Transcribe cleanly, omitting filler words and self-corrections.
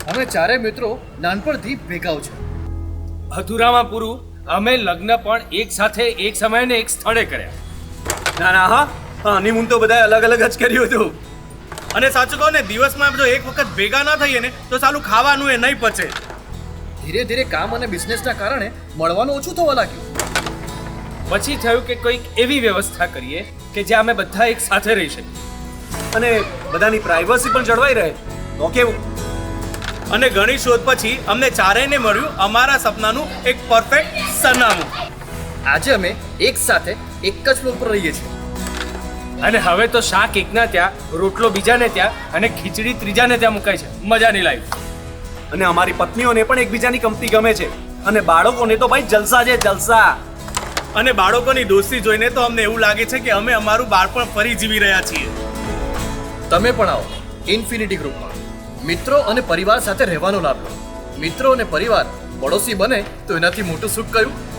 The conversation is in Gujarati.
અમે ચારે મિત્રો નાનપણથી ભેગા છે. અધૂરામાં પૂરું અમે લગ્ન પણ એક સાથે એક સમયે ને એક સ્થળે કર્યા. ના ના હા હનીમૂન તો બધાએ અલગ અલગ જ કર્યું હતું. અને સાચું કહું ને, દિવસમાં જો એક વખત ભેગા ના થઈએ ને તો સાલું ખાવાનું એ નહીં પચે. ધીરે ધીરે કામ અને બિઝનેસના કારણે મળવાનું ઓછું થવા લાગ્યું. પછી થયું કે કોઈક એવી વ્યવસ્થા કરીએ કે જ્યાં અમે બધા એક સાથે રહી શકીએ અને બધાની પ્રાઇવસી પણ જળવાઈ રહે. તો કેવું? અને ઘણી શોધ પછી અમને ચારેયને મળ્યું અમારા સપનાનું એક પરફેક્ટ સરનામું. આજે અમે એક સાથે એક જ ફ્લોર પર રહીએ છીએ. અને હવે તો શાક એકના ત્યાં, રોટલો બીજાને ત્યાં અને ખીચડી ત્રીજાને ત્યાં મુકાય છે. મજાની લાઈફ. અને અમારી પત્નીઓને પણ એકબીજાની કંપની ગમે છે અને બાળકોને તો ભાઈ જલસા છે જલસા. અને બાળકોની દોસ્તી જોઈને તો અમને એવું લાગે છે કે અમે અમારું બાળપણ ફરી જીવી રહ્યા છીએ. તમે પણ આવો ઇન્ફિનિટી ગ્રુપમાં. મિત્રો અને પરિવાર સાથે રહેવાનો લાભ લો. મિત્રો અને પરિવાર પડોશી બને તો એનાથી મોટું સુખ કયું?